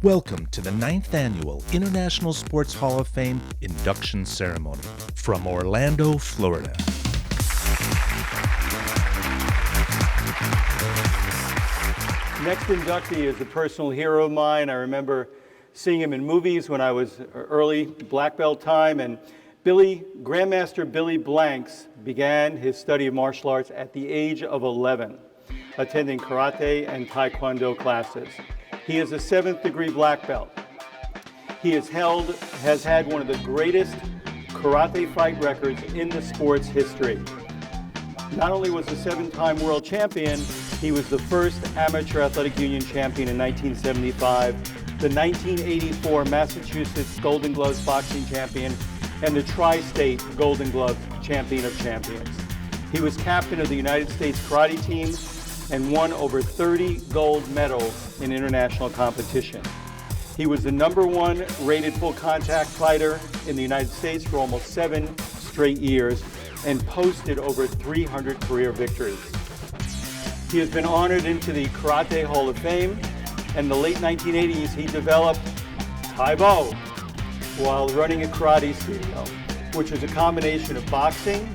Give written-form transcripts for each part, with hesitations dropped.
Welcome to the 9th Annual International Sports Hall of Fame induction ceremony from Orlando, Florida. Next inductee is a personal hero of mine. I remember seeing him in movies when I was early black belt time, and Grandmaster Billy Blanks began his study of martial arts at the age of 11, attending karate and taekwondo classes. He is a 7th degree black belt. He has had one of the greatest karate fight records in the sport's history. Not only was a 7-time world champion, he was the first amateur athletic union champion in 1975, the 1984 Massachusetts Golden Gloves boxing champion, and the Tri-State Golden Glove champion of champions. He was captain of the United States karate team and won over 30 gold medals in international competition. He was the #1 rated full contact fighter in the United States for almost 7 straight years and posted over 300 career victories. He has been honored into the Karate Hall of Fame. In the late 1980s, he developed Thai Bo while running a karate studio, which is a combination of boxing,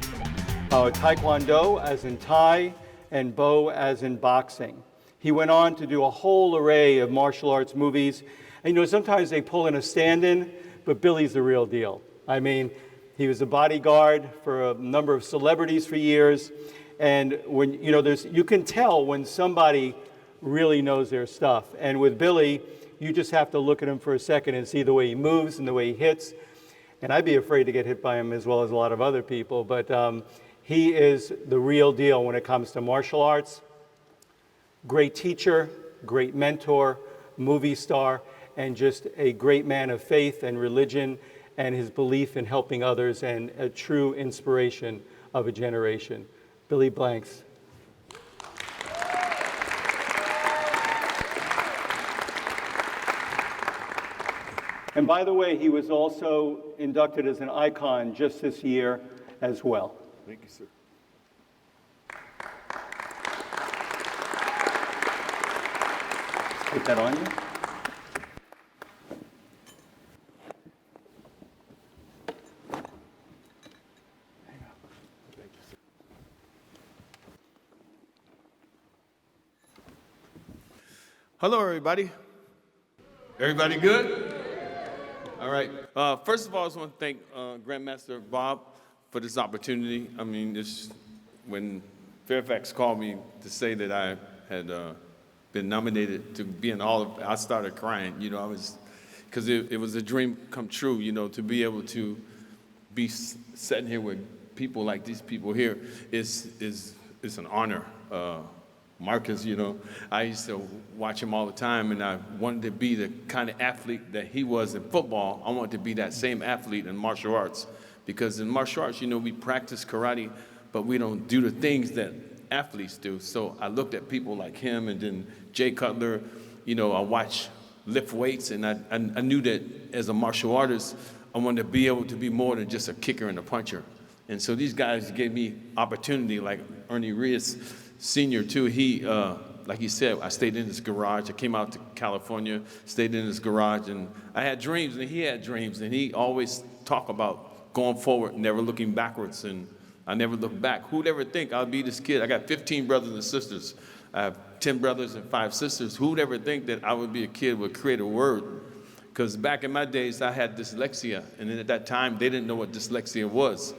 Taekwondo as in Thai, and Bo as in boxing. He went on to do a whole array of martial arts movies. And sometimes they pull in a stand-in, but Billy's the real deal. I mean, he was a bodyguard for a number of celebrities for years. And when, you can tell when somebody really knows their stuff. And with Billy, you just have to look at him for a second and see the way he moves and the way he hits. And I'd be afraid to get hit by him as well as a lot of other people. But he is the real deal when it comes to martial arts. Great teacher, great mentor, movie star, and just a great man of faith and religion and his belief in helping others and a true inspiration of a generation. Billy Blanks. And by the way, he was also inducted as an icon just this year as well. Thank you, sir. Put that on you. Hello, everybody. Everybody good? All right. First of all, I just want to thank Grandmaster Bob for this opportunity. I mean, when Fairfax called me to say that I had been nominated to be in all of, I started crying. Because it was a dream come true. To be able to be sitting here with people like these people here is an honor. Marcus, I used to watch him all the time, and I wanted to be the kind of athlete that he was in football. I wanted to be that same athlete in martial arts, because in martial arts, we practice karate, but we don't do the things that athletes do. So I looked at people like him, and then Jay Cutler. I watched lift weights, and I knew that as a martial artist, I wanted to be able to be more than just a kicker and a puncher. And so these guys gave me opportunity, like Ernie Reyes Senior too. He, like he said, I stayed in his garage. I came out to California, stayed in his garage, and I had dreams, and he had dreams, and he always talked about going forward, never looking backwards, and I never looked back. Who'd ever think I'd be this kid? I got 15 brothers and sisters. I have 10 brothers and 5 sisters. Who'd ever think that I would be a kid with create a word? Because back in my days, I had dyslexia, and then at that time, they didn't know what dyslexia was.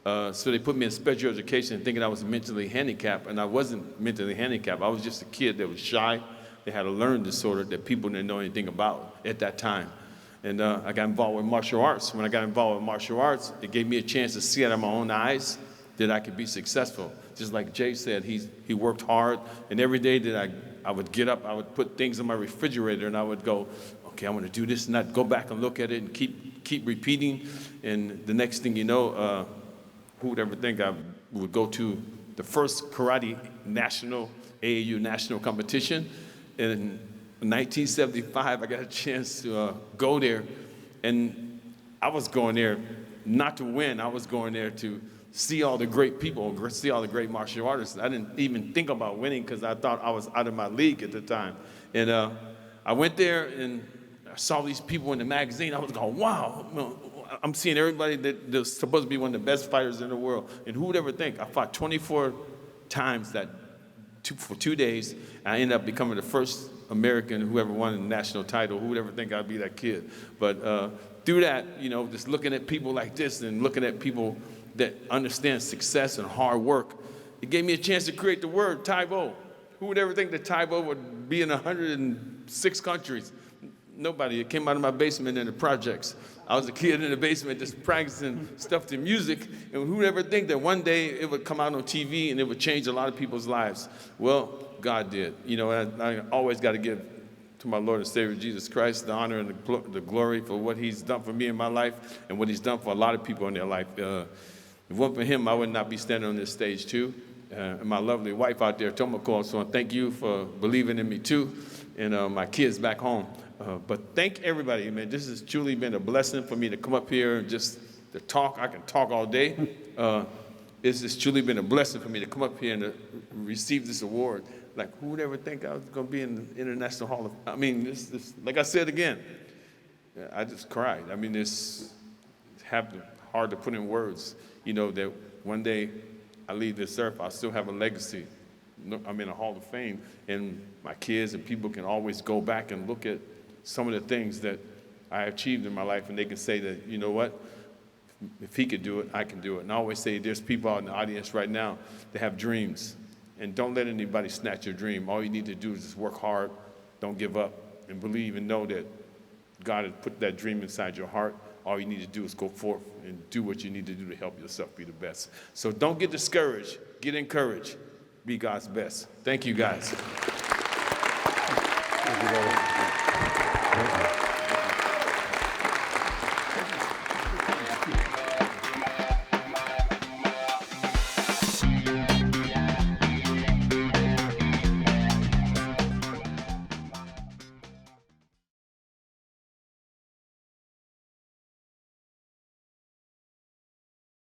So they put me in special education thinking I was mentally handicapped, and I wasn't mentally handicapped. I was just a kid that was shy. They had a learning disorder that people didn't know anything about at that time. And I got involved with martial arts. When I got involved with martial arts, it gave me a chance to see out of my own eyes that I could be successful. Just like Jay said, he worked hard, and every day that I would get up, I would put things in my refrigerator, and I would go, okay, I want to do this, and I'd go back and look at it and keep repeating. And the next thing you know, who would ever think I would go to the first karate AAU national competition? In 1975, I got a chance to go there, and I was going there not to win. I was going there to see all the great people, see all the great martial artists. I didn't even think about winning because I thought I was out of my league at the time. And I went there, and I saw these people in the magazine. I was going, wow. I'm seeing everybody that's supposed to be one of the best fighters in the world. And who would ever think? I fought 24 times for 2 days. And I ended up becoming the first American who ever won a national title. Who would ever think I'd be that kid? But through that, just looking at people like this and looking at people that understand success and hard work, it gave me a chance to create the word Taibo. Who would ever think that Taibo would be in 106 countries? Nobody. It came out of my basement in the projects. I was a kid in the basement just practicing stuff to music, and who would ever think that one day it would come out on TV and it would change a lot of people's lives? Well, God did. I always got to give to my Lord and Savior Jesus Christ the honor and the glory for what he's done for me in my life and what he's done for a lot of people in their life. If it weren't for him, I would not be standing on this stage too. And my lovely wife out there, Tomoko, so thank you for believing in me too, and my kids back home. But thank everybody, man. This has truly been a blessing for me to come up here and just to talk. I can talk all day. It's just truly been a blessing for me to come up here and to receive this award. Like, who would ever think I was going to be in the International Hall of... I mean, this like I said again, I just cried. I mean, it's hard to put in words, that one day I leave this earth, I'll still have a legacy. I'm in a Hall of Fame, and my kids and people can always go back and look at some of the things that I achieved in my life, and they can say that, you know what, if he could do it, I can do it. And I always say there's people out in the audience right now that have dreams, and don't let anybody snatch your dream. All you need to do is just work hard, don't give up, and believe and know that God has put that dream inside your heart. All you need to do is go forth and do what you need to do to help yourself be the best. So don't get discouraged, get encouraged, be God's best. Thank you, guys.